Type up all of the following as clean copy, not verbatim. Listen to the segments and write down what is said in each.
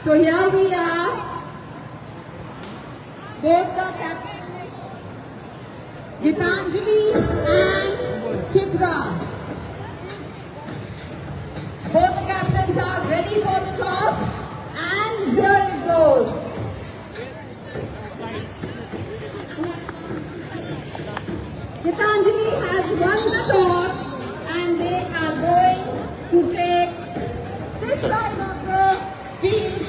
So here we are, both the captains, Gitanjali and Chitra. Both the captains are ready for the toss, and here it goes. Gitanjali has won the toss, and they are going to take this side of the field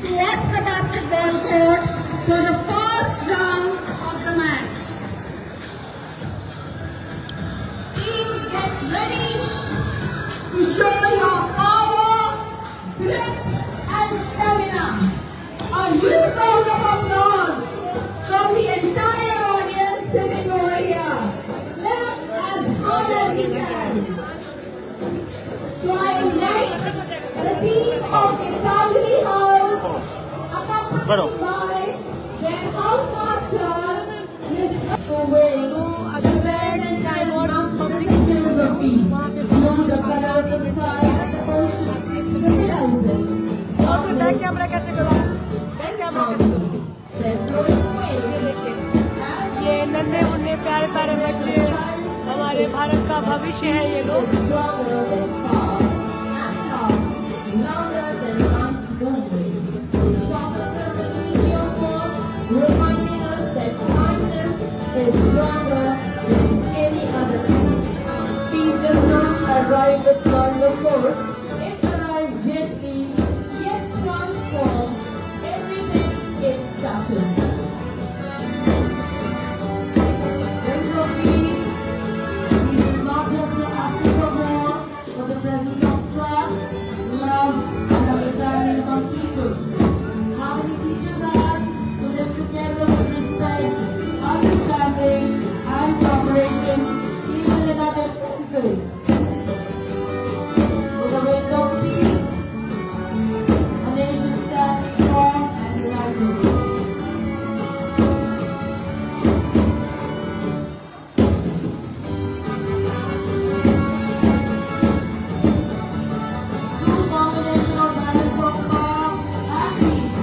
towards the basketball court for the first round of the match. Teams, get ready to show your power, grit and stamina. A huge round of applause from the entire audience sitting over here. Clap as hard as you can. So I invite the team of Gitanjali House, accompanied by their house masters, Ms. Wales, the words and time master the systems of peace. Beyond the color of the sky and the ocean symbolizes darkness and they're flowing away. ये नन्हे मुन्ने प्यारे प्यारे बच्चे हमारे भारत का भविष्य है ये लोग Louder than once always. Soften the rigidity of war, reminding us that kindness is stronger than any other thing. Peace does not arrive with noise of force. It arrives gently, yet transforms everything it touches. Friends of peace, peace is not just the absence of war, but the presence of trust, love and understanding among people. Harmony teaches us to live together with respect, understanding and cooperation even in our differences. With the winds of peace, a nation stands strong and united. True combination of balance of power and peace.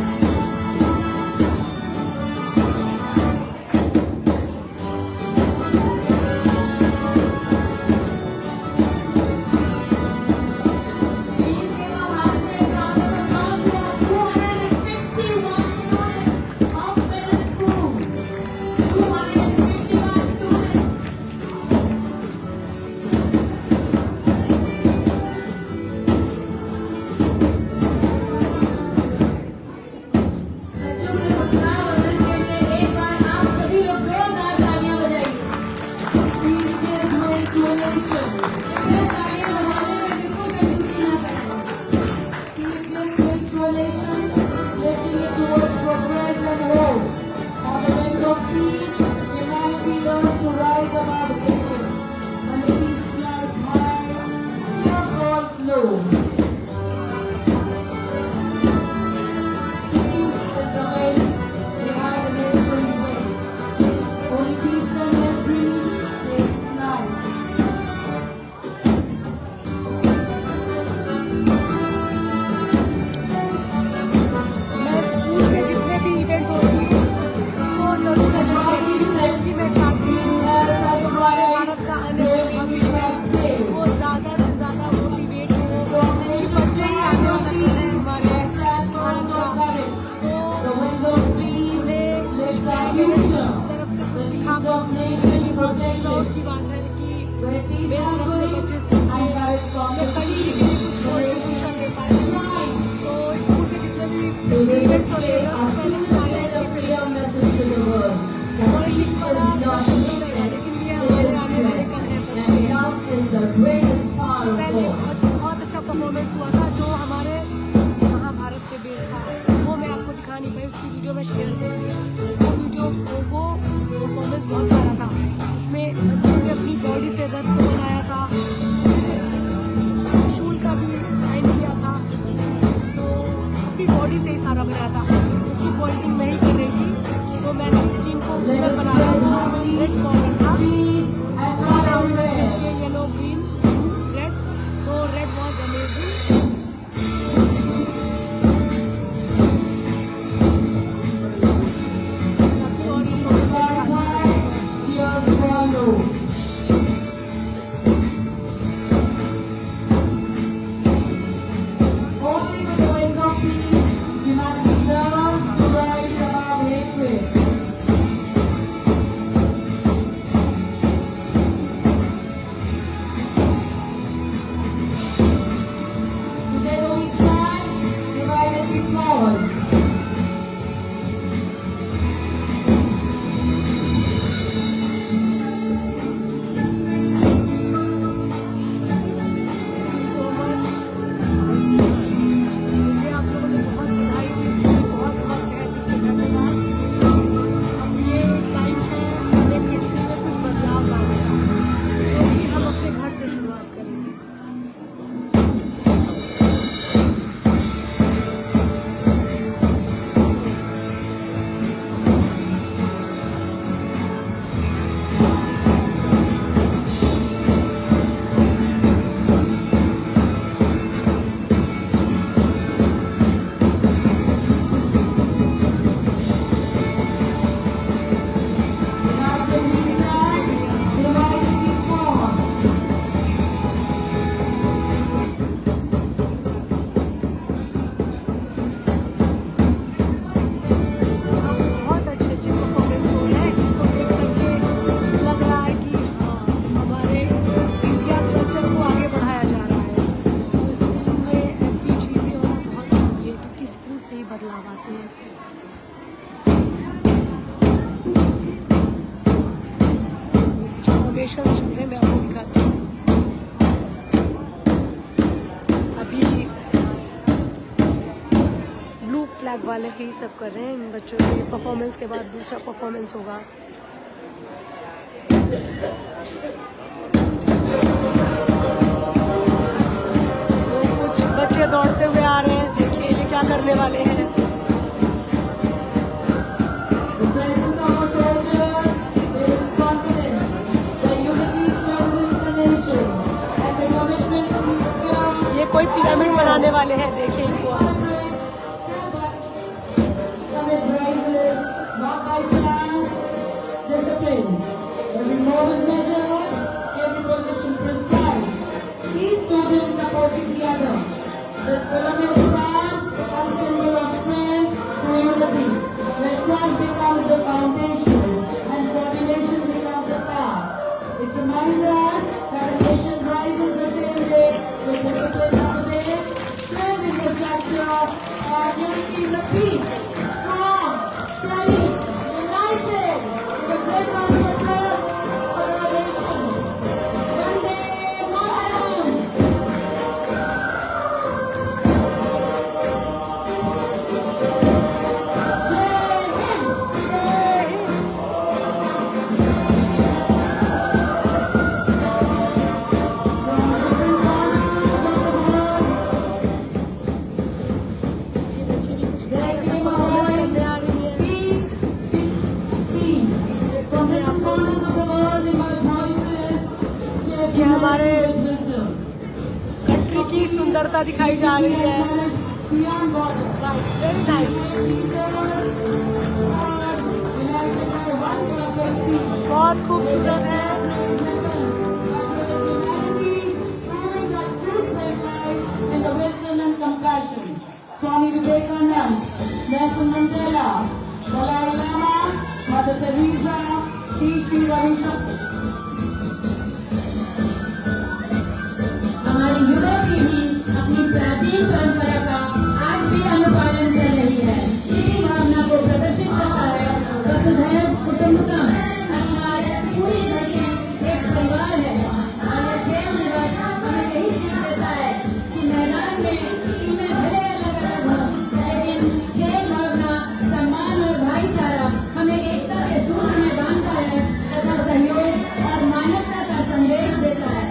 Please give a heartfelt round of applause to our 251 students of middle school. 251 students. बच्चों के उत्साह वर्धन के लिए एक बार आप सभी लोग जोरदार तालियां बजाइए। Please give my donation. कृपया तालियां बजाने में बिल्कुल कंजूसी ना करें। Please give Smith's donation, lifting it towards progress and hope. On the wings of peace, humanity learns to rise above hatred. When the peace flies high, fear falls low. Peace is the wind behind the nation's wings. Only peace can make dreams take flight. मैं school में जितने भी event होती है उसको जरूर जी मैं चाहती हूँ हमारे भारत का आने वाला भविष्य वो ज़्यादा से ज़्यादा मोटिवेट हो बच्चे ही आने वाला है हमारे भारत का The winds of peace lift our future. The streets of nations protected. की बात है कि Where peace मेरे has तरफ से wings बच्चे and सीखते हैं courage मैं conquers कभी fear. भी कुछ शिक्षा दे पाई Shine. तो स्कूल के जितने भी To this इवेंट्स होते day, हैं our उससे पहले students send a clear message to the world that peace is not weakness, it is strength, and love is the greatest power of पहले all. बहुत अच्छा परफॉर्मेंस हुआ था जो हमारे महाभारत पे बेस था वो मैं आपको दिखा नहीं पाई उसकी वीडियो में शेयर करूँगी वो परफॉर्मेंस बहुत प्यारा था इसमें बच्चों ने अपनी बॉडी से रथ को बनाया था शूल का भी साइन किया था तो अपनी बॉडी से ही सारा बनाया था इसकी पॉइंटिंग मैं ही कर रही थी तो मैंने इस टीम को बनाया था रेड कॉर्नर था येलो ग्रीन रेड तो red was amazing God. So much. मुझे आप लोगों ने बहुत बधाई दी, इसके लिए बहुत बहुत तहे दिल से धन्यवाद। अब ये टाइम है हमें कंट्री में कुछ बदलाव लाने का, जो कि हम अपने घर से शुरुआत करेंगे। United we stand, divided we fall. यहाँ पे बहुत अच्छे अच्छे परफॉर्मेंस हो रहे हैं, जिसको देख करके लग रहा है कि हाँ, हमारे इंडिया कल्चर को आगे बढ़ाया जा रहा है। तो स्कूल में ऐसी चीज़ें होना बहुत ज़रूरी है, क्योंकि स्कूल से ही बदलाव आते हैं। फॉर्मेशन चल रहे हैं, मैं आपको दिखाती हूँ। अभी ब्लू फ्लैग वाले ही सब कर रहे हैं। इन बच्चों के परफॉर्मेंस के बाद दूसरा परफॉर्मेंस होगा। तो कुछ बच्चे दौड़ते हुए आ रहे हैं, देखिए ये क्या करने वाले हैं। The presence of a soldier builds confidence. The unity strengthens the nation. And the commitment to India ये कोई पिरामिड बनाने वाले हैं, देखिए इनको। Commit rises, not by chance, discipline. Every moment measured, every position precise. Each student supporting the other. This pyramid stands as a symbol of strength and unity, where trust becomes the foundation and coordination becomes the path. It reminds us that a nation rises the same way with discipline of the base, strength in the structure, and unity in the peace. Strong, steady, united, with a great round of applause for our nation. Vande Mataram! Jai Hind! From different corners of the world, ये बच्चे भी कुछ there ऐसा came a performance voice, करने आ रही है। peace, peace. From different corners of the world emerge voices, shaped ये हमारे with wisdom. कंट्री की सुंदरता दिखाई जा रही है। Beyond borders. Nice, very nice. United by one purpose, peace. बहुत खूबसूरत है। Swami Vivekananda, Nelson Mandela, Dalai Lama, Mother Teresa, Sri Ravi Shankar. हमारी युवा पीढ़ी अपनी प्राचीन परंपरा का आज भी अनुपालन कर रही है। इसी भावना को प्रदर्शित करता है वसुधैव कुटुंबकम, अर्थात पूरी धरती एक परिवार है। और यह खेल दिवस हमें यही सीख देता है कि मैदान में टीमें भले अलग अलग हों, लेकिन खेल भावना, सम्मान और भाईचारा हमें एकता के सूत्र में बांधता है तथा सहयोग और मानवता का संदेश देता है।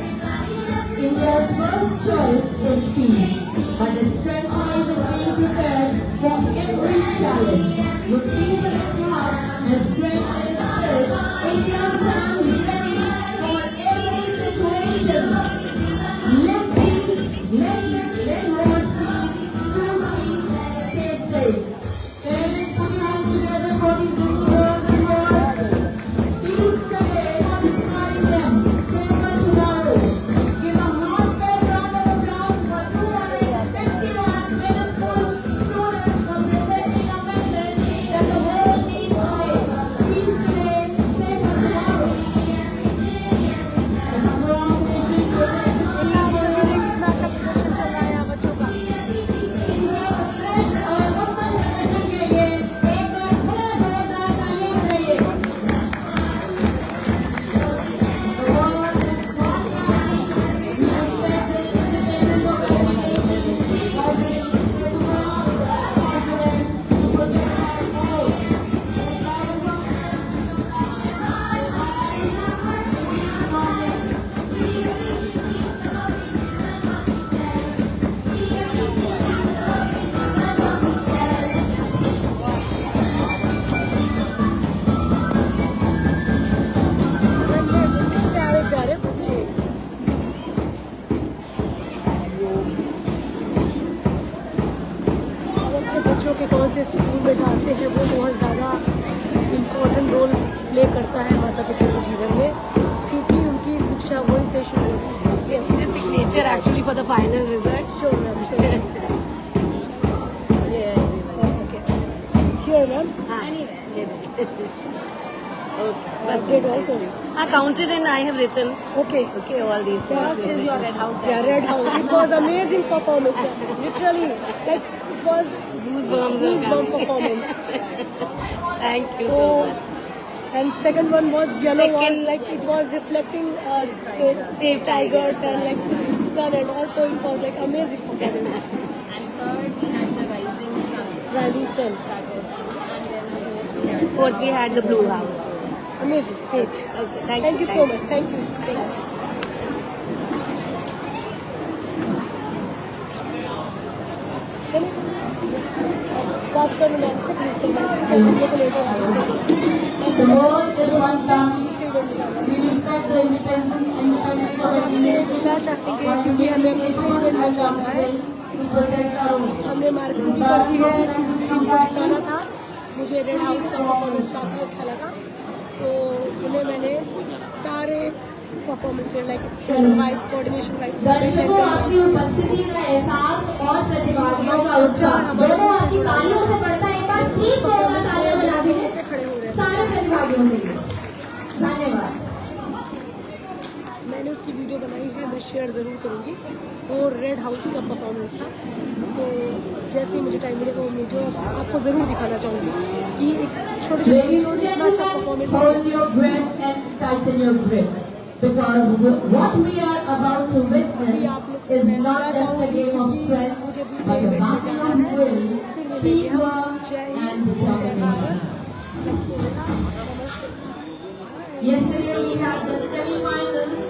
India's first choice is peace, but its strength lies in being prepared for every challenge. With peace in its heart and strength in its spirit, India stands ready for every situation. Less peace, let war cease, choose peace, stay safe. Parents, put your hands together for these little girls and boys. Peace today, not inspiring them, safer tomorrow. Give a heartfelt round of applause for 251 middle school students for presenting a message that the world needs today. Peace today, safer tomorrow. A strong nation protects its देखिए people. कितना अच्छा प्रदर्शन चल रहा है। बच्चों के कौन से स्कूल में डालते हैं वो बहुत ज़्यादा इम्पोर्टेंट रोल प्ले करता है माता पिता के जीवन में, क्योंकि उनकी शिक्षा वहीं से शुरू होती है। Yes, it is signature actually for the final result. Sure, ma'am. Sure. Yeah, everyone. Okay. Here, ma'am. That's great also. I counted and I have written. Okay. Okay, all these Yeah, points. This is your Red House. Yeah, Red House. It was amazing performance. Ma'am. Literally, like it was Goosebumps are goosebump coming. performance. Thank you So, so much. and second one was yellow. Was Second- like it was reflecting Save tigers and like sun and all. So it was like amazing performance. And third, we had the Rising Suns. Rising sun. Fourth, we had the Blue House. Amazing. Great. Okay, Thank you so much. Thank you so much. चलो बात करो ma'am से principal ma'am से हम लोग को लेकर The world is one family. We respect the independence of every nation. मिलना चाहेंगे क्योंकि हमें दूसरे इवेंट में जाना है। We protect our own. हमने मार्केटिंग भी कर दी है, किस टीम को जिताना था। मुझे रेड हाउस का परफॉर्मेंस काफ़ी अच्छा लगा, तो उन्हें मैंने सारे परफॉर्मेंस में like expression wise, coordination wise दर्शकों, आपकी उपस्थिति का एहसास और प्रतिभागियों का उत्साह दोनों आपकी तालियों से बढ़ता है। एक बार प्लीज जोरदार तालियां बजा दीजिए खड़े हो रहे हैं। सारे प्रतिभागियों के लिए। धन्यवाद। मैंने उसकी वीडियो बनाई है, मैं शेयर ज़रूर करूँगी। वो रेड हाउस का परफॉर्मेंस था, तो जैसे ही मुझे टाइम मिलेगा वो वीडियो आपको ज़रूर दिखाना चाहूँगी कि एक छोटे Ladies छोटे and इतना अच्छा gentlemen, performance hold your breath and tighten your grip, because what we are about to witness is not just a game of strength, but a battle of will, teamwork, and determination. Yesterday we had the semi-finals